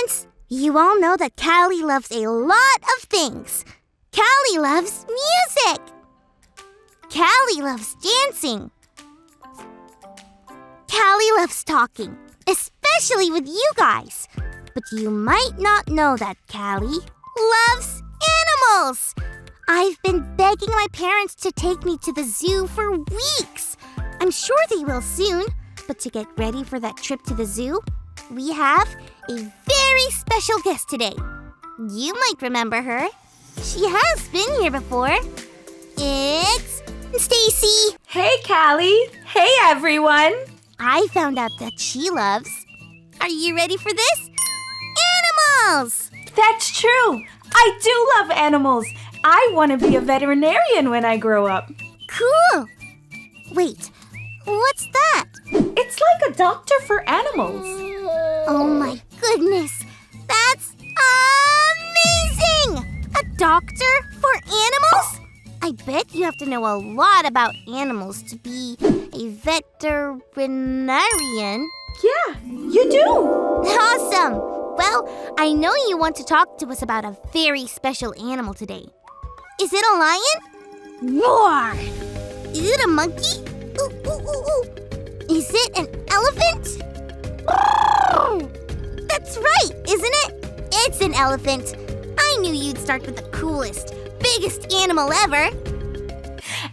Parents, you all know that Callie loves a lot of things. Callie loves music. Callie loves dancing. Callie loves talking, especially with you guys. But you might not know that Callie loves animals. I've been begging my parents to take me to the zoo for weeks. I'm sure they will soon. But to get ready for that trip to the zoo, we have a very special guest today. You might remember her. She has been here before. It's Stacy. Hey, Callie. Hey, everyone. I found out that she loves... Are you ready for this? Animals! That's true. I do love animals. I want to be a veterinarian when I grow up. Cool. Wait, what's that? It's like a doctor for animals. Oh my goodness. That's amazing! A doctor for animals? I bet you have to know a lot about animals to be a veterinarian. Yeah, you do. Awesome! Well, I know you want to talk to us about a very special animal today. Is it a lion? Roar! Is it a monkey? Ooh, ooh, ooh, ooh. Is it an elephant? That's right, isn't it? It's an elephant. I knew you'd start with the coolest, biggest animal ever.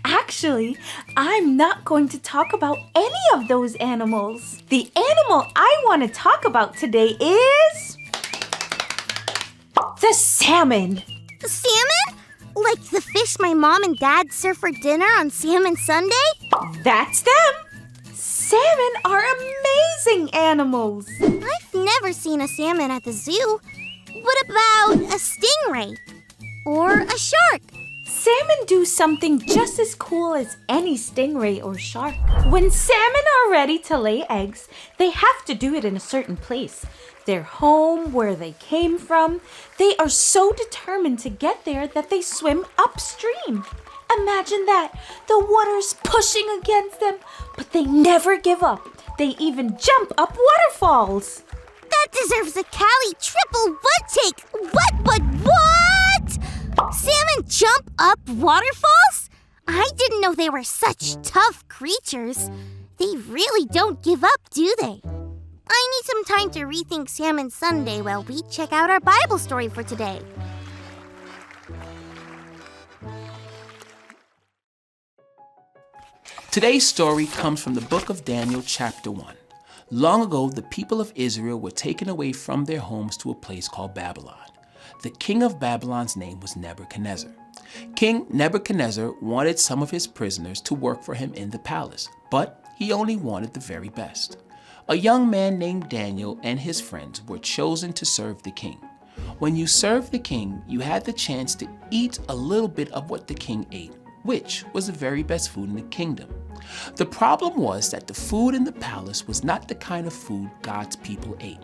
Actually, I'm not going to talk about any of those animals. The animal I want to talk about today is... the salmon. The salmon? Like the fish my mom and dad serve for dinner on Salmon Sunday? That's them. Salmon are amazing animals. I've never seen a salmon at the zoo. What about a stingray? Or a shark? Salmon do something just as cool as any stingray or shark. When salmon are ready to lay eggs, they have to do it in a certain place. Their home, where they came from. They are so determined to get there that they swim upstream. Imagine that. The water's pushing against them, but they never give up. They even jump up waterfalls. That deserves a Callie triple butt take. What? Salmon jump up waterfalls? I didn't know they were such tough creatures. They really don't give up, do they? I need some time to rethink Salmon Sunday while we check out our Bible story for today. Today's story comes from the book of Daniel, chapter 1. Long ago, the people of Israel were taken away from their homes to a place called Babylon. The king of Babylon's name was Nebuchadnezzar. King Nebuchadnezzar wanted some of his prisoners to work for him in the palace, but he only wanted the very best. A young man named Daniel and his friends were chosen to serve the king. When you served the king, you had the chance to eat a little bit of what the king ate, which was the very best food in the kingdom. The problem was that the food in the palace was not the kind of food God's people ate.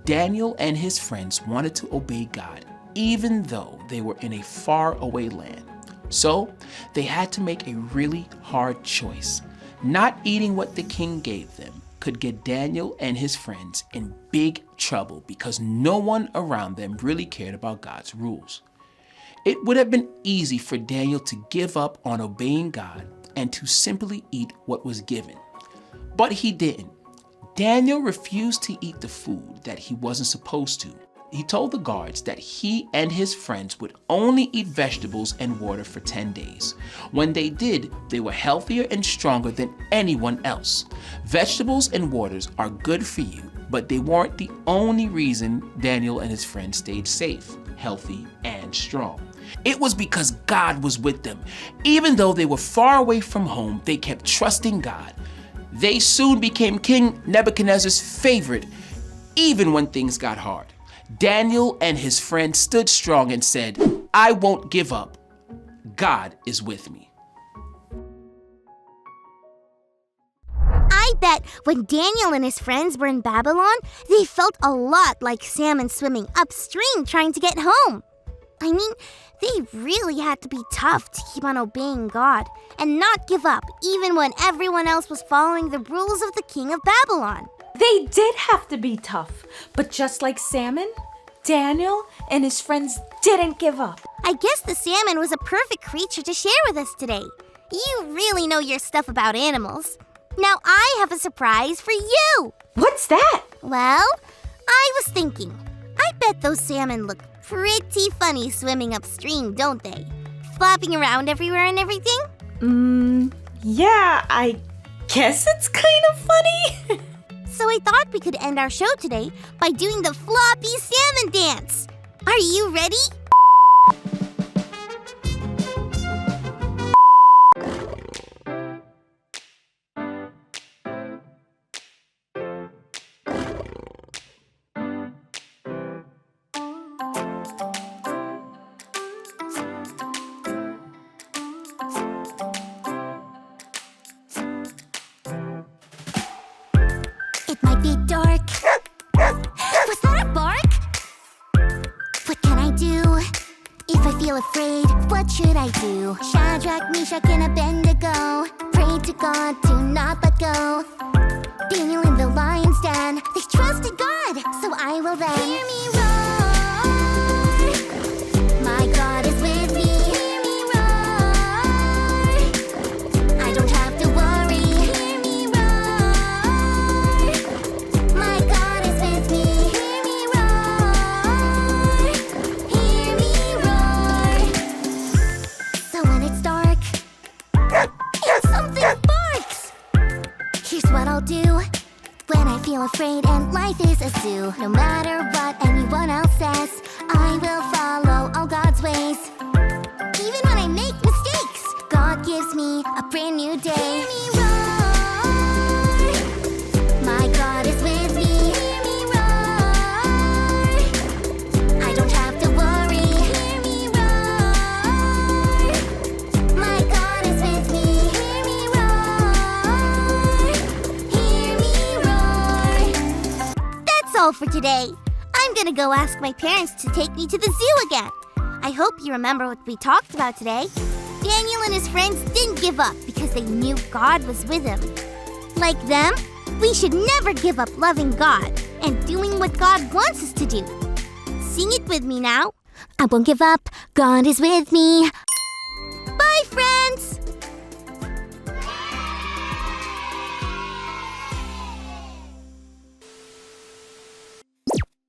Daniel and his friends wanted to obey God, even though they were in a faraway land. So they had to make a really hard choice. Not eating what the king gave them could get Daniel and his friends in big trouble because no one around them really cared about God's rules. It would have been easy for Daniel to give up on obeying God and to simply eat what was given. But he didn't. Daniel refused to eat the food that he wasn't supposed to. He told the guards that he and his friends would only eat vegetables and water for 10 days. When they did, they were healthier and stronger than anyone else. Vegetables and waters are good for you, but they weren't the only reason Daniel and his friends stayed safe, healthy, and strong. It was because God was with them. Even though they were far away from home, they kept trusting God. They soon became King Nebuchadnezzar's favorite, even when things got hard. Daniel and his friends stood strong and said, "I won't give up. God is with me." I bet when Daniel and his friends were in Babylon, they felt a lot like salmon swimming upstream trying to get home. I mean, they really had to be tough to keep on obeying God and not give up even when everyone else was following the rules of the king of Babylon. They did have to be tough, but just like salmon, Daniel and his friends didn't give up. I guess the salmon was a perfect creature to share with us today. You really know your stuff about animals. Now I have a surprise for you. What's that? Well, I was thinking, I bet those salmon look pretty funny swimming upstream, don't they? Flopping around everywhere and everything? Yeah, I guess it's kind of funny. So I thought we could end our show today by doing the floppy salmon dance. Are you ready? It might be dark. Was that a bark? What can I do? If I feel afraid, what should I do? Shadrach, Meshach, and Abednego prayed to God to not let go. Daniel in the lion's den, they trusted God, so I will then hear me roar. My God is with me. Hear me roar. I don't have to worry. Hear me roar. My God is with me. Hear me roar. Hear me roar. So when it's dark and something barks, here's what I'll do. When I feel afraid and life is a zoo, no matter what anyone else says, I will follow all God's ways. Even when I make mistakes, God gives me a brand new day. Hear me roar. My God is with me. Hear me roar. I don't have to worry. Hear me roar. My God is with me. Hear me roar. Hear me roar. That's all for today. I'm gonna go ask my parents to take me to the zoo again. I hope you remember what we talked about today. Daniel and his friends didn't give up because they knew God was with him. Like them, we should never give up loving God and doing what God wants us to do. Sing it with me now. I won't give up. God is with me. Bye, friends!